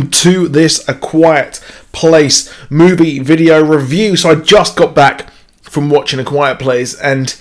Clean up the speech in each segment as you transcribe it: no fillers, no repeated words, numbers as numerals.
welcome to this A Quiet Place movie video review. So I just got back from watching A Quiet Place and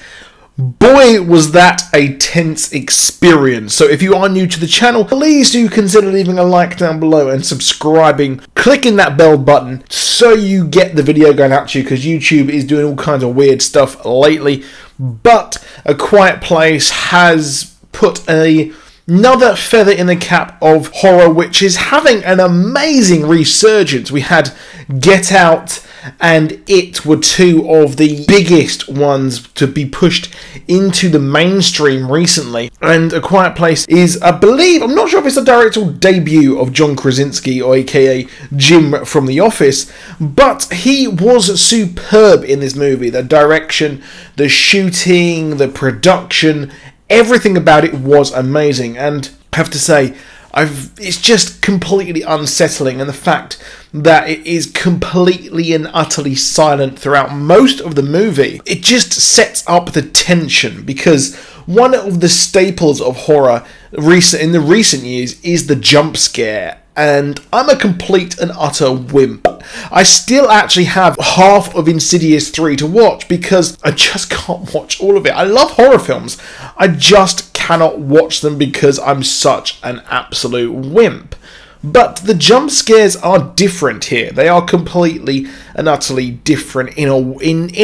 boy was that a tense experience. So if you are new to the channel, please do consider leaving a like down below and subscribing, clicking that bell button so you get the video going out to you, because YouTube is doing all kinds of weird stuff lately. But A Quiet Place has put another feather in the cap of horror, which is having an amazing resurgence. We had Get Out and It were two of the biggest ones to be pushed into the mainstream recently. And A Quiet Place is, I believe, I'm not sure if it's the directorial debut of John Krasinski, or aka Jim from The Office, but he was superb in this movie. The direction, the shooting, the production, everything about it was amazing. And I have to say, it's just completely unsettling, and the fact that it is completely and utterly silent throughout most of the movie, it just sets up the tension, because one of the staples of horror in the recent years is the jump scare, and I'm a complete and utter wimp. I still actually have half of Insidious 3 to watch because I just can't watch all of it. I love horror films, I just cannot watch them because I'm such an absolute wimp. But the jump scares are different here. They are completely and utterly different in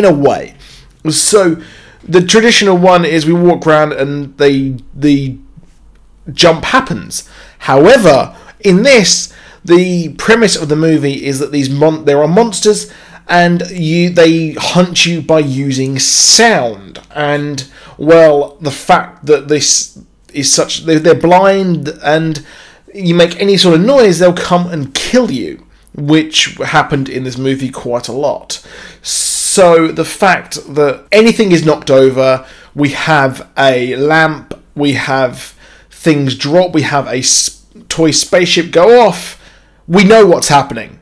a way. So the traditional one is we walk around and the jump happens. However, in this, the premise of the movie is that there are monsters, and they hunt you by using sound. And well, the fact that this is they're blind, and you make any sort of noise, they'll come and kill you, which happened in this movie quite a lot. So the fact that anything is knocked over, we have a lamp, we have things drop, we have a toy spaceship go off, we know what's happening.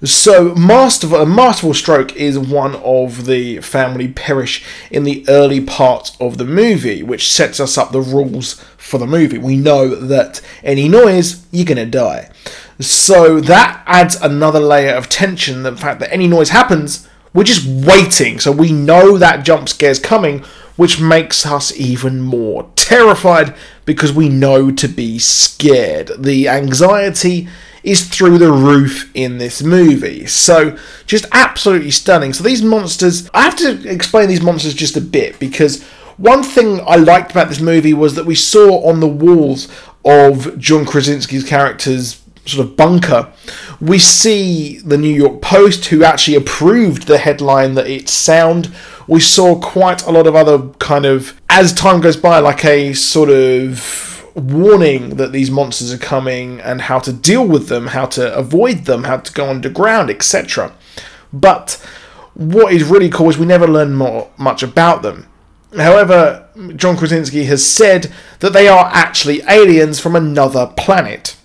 So a masterful stroke is one of the family perish in the early parts of the movie, which sets us up the rules for the movie. We know that any noise, you're gonna die. So that adds another layer of tension, the fact that any noise happens, we're just waiting, so we know that jump scare's coming, which makes us even more terrified because we know to be scared. The anxiety is through the roof in this movie. So just absolutely stunning. So these monsters, I have to explain these monsters just a bit, because one thing I liked about this movie was that we saw on the walls of John Krasinski's character's sort of bunker, we see the New York Post, who actually approved the headline that it's sound. We saw quite a lot of other kind of, as time goes by, like a sort of warning that these monsters are coming and how to deal with them, how to avoid them, how to go underground, etc. But what is really cool is we never learn much about them. However, John Krasinski has said that they are actually aliens from another planet.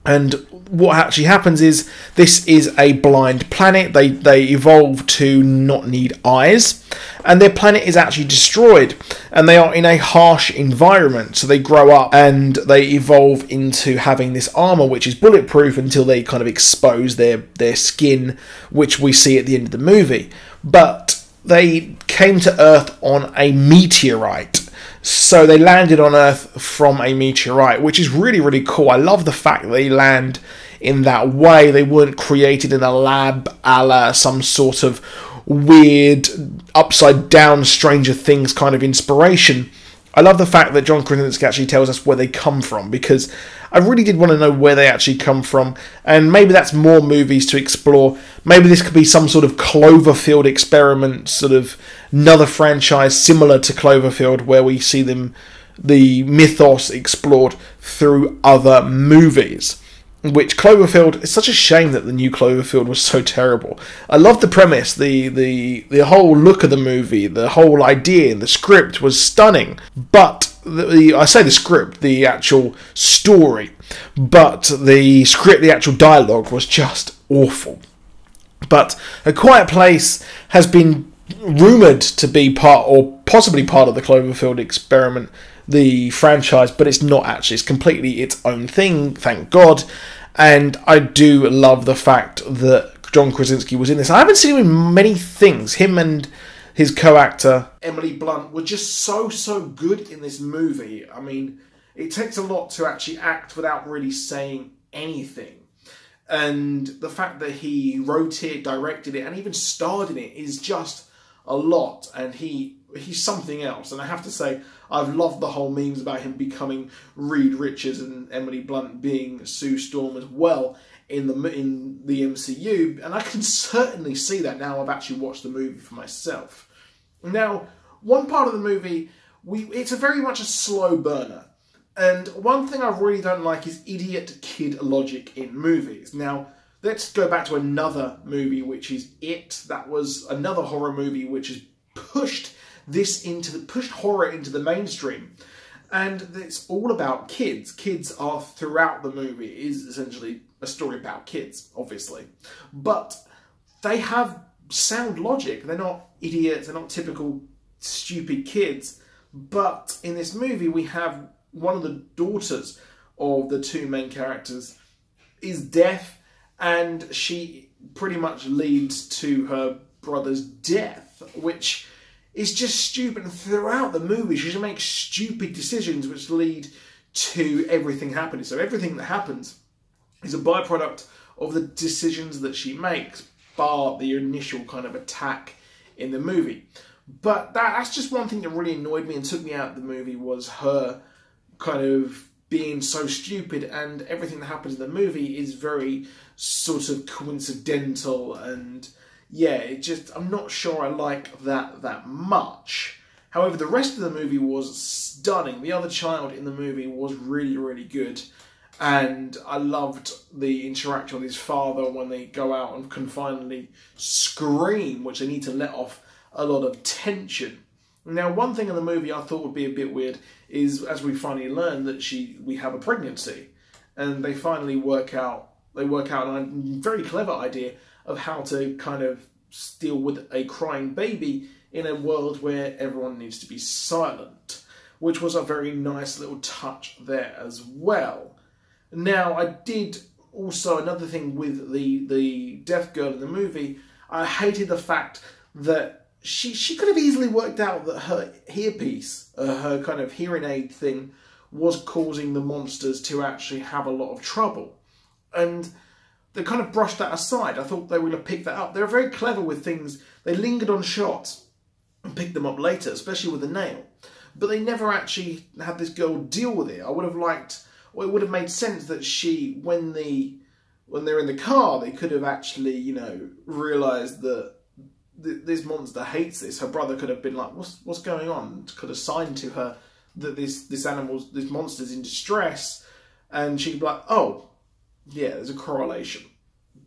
And what actually happens is, this is a blind planet. They evolve to not need eyes, and their planet is actually destroyed, and they are in a harsh environment. So they grow up and they evolve into having this armor which is bulletproof until they kind of expose their skin, which we see at the end of the movie. But they came to Earth on a meteorite. So they landed on Earth from a meteorite, which is really, really cool. I love the fact that they land in that way. They weren't created in a lab a la some sort of weird, upside-down Stranger Things kind of inspiration. I love the fact that John Krasinski actually tells us where they come from, because I really did want to know where they actually come from, and maybe that's more movies to explore. Maybe this could be some sort of Cloverfield experiment, sort of another franchise similar to Cloverfield, where we see the mythos explored through other movies. Which Cloverfield, it's such a shame that the new Cloverfield was so terrible. I love the premise, the whole look of the movie, the whole idea, the script was stunning. But I say the script, the actual story, but the actual dialogue was just awful. But A Quiet Place has been rumoured to be part, or possibly part of, the Cloverfield experiment, the franchise, but it's not actually. It's completely its own thing, thank God. And I do love the fact that John Krasinski was in this. I haven't seen him in many things. Him and his co-actor Emily Blunt were just so good in this movie. I mean, it takes a lot to actually act without really saying anything. And the fact that he wrote it, directed it, and even starred in it is just a lot. And he's something else. And I have to say, I've loved the whole memes about him becoming Reed Richards and Emily Blunt being Sue Storm as well in the MCU. And I can certainly see that now I've actually watched the movie for myself. Now, one part of the movie, it's very much a slow burner. And one thing I really don't like is idiot kid logic in movies. Now, let's go back to another movie, which is It. That was another horror movie which has pushed horror into the mainstream. And it's all about kids. Kids are throughout the movie. It is essentially a story about kids, obviously. But they have sound logic. They're not idiots. They're not typical stupid kids. But in this movie, we have one of the daughters of the two main characters is deaf, and she pretty much leads to her brother's death, which is just stupid. And throughout the movie, she just makes stupid decisions which lead to everything happening. So everything that happens is a byproduct of the decisions that she makes, bar the initial kind of attack in the movie. But that's just one thing that really annoyed me and took me out of the movie, was her kind of being so stupid, and everything that happens in the movie is very sort of coincidental, and yeah, I'm not sure I like that much. However, the rest of the movie was stunning. The other child in the movie was really good, and I loved the interaction with his father when they go out and can finally scream, which they need to let off a lot of tension. Now, one thing in the movie I thought would be a bit weird is, as we finally learn that we have a pregnancy, and they finally work out a very clever idea of how to kind of deal with a crying baby in a world where everyone needs to be silent, which was a very nice little touch there as well. Now, I did also, another thing with the deaf girl in the movie, I hated the fact that she could have easily worked out that her earpiece, her kind of hearing aid thing, was causing the monsters to actually have a lot of trouble. And they kind of brushed that aside. I thought they would have picked that up. They were very clever with things. They lingered on shots and picked them up later, especially with the nail. But they never actually had this girl deal with it. I would have liked, or it would have made sense that when they're in the car, they could have actually, you know, realised that this monster hates this. Her brother could have been like, what's going on? Could have signed to her that this monster's in distress, and she'd be like, oh, yeah, there's a correlation.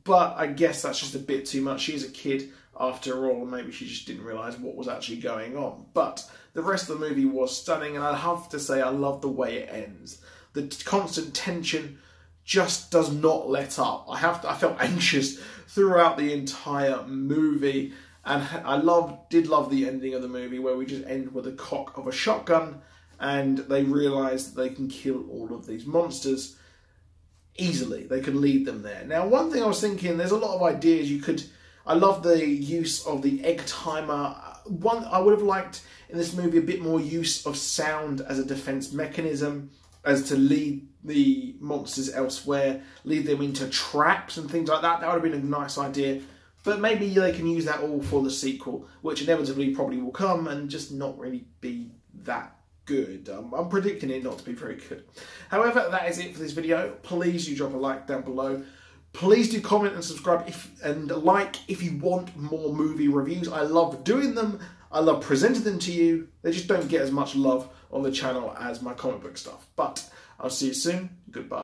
But I guess that's just a bit too much. She's a kid after all, and maybe she just didn't realise what was actually going on. But the rest of the movie was stunning, and I have to say I love the way it ends. The constant tension just does not let up. I felt anxious throughout the entire movie. And I did love the ending of the movie, where we just end with the cock of a shotgun, and they realise that they can kill all of these monsters easily. They can lead them there. Now, one thing I was thinking, there's a lot of ideas you could... I love the use of the egg timer. I would have liked in this movie a bit more use of sound as a defence mechanism, as to lead the monsters elsewhere, lead them into traps and things like that. That would have been a nice idea. But maybe they can use that all for the sequel, which inevitably probably will come and just not really be that good. I'm predicting it not to be very good. However, that is it for this video. Please do drop a like down below. Please do comment and subscribe if you want more movie reviews. I love doing them. I love presenting them to you. They just don't get as much love on the channel as my comic book stuff. But I'll see you soon. Goodbye.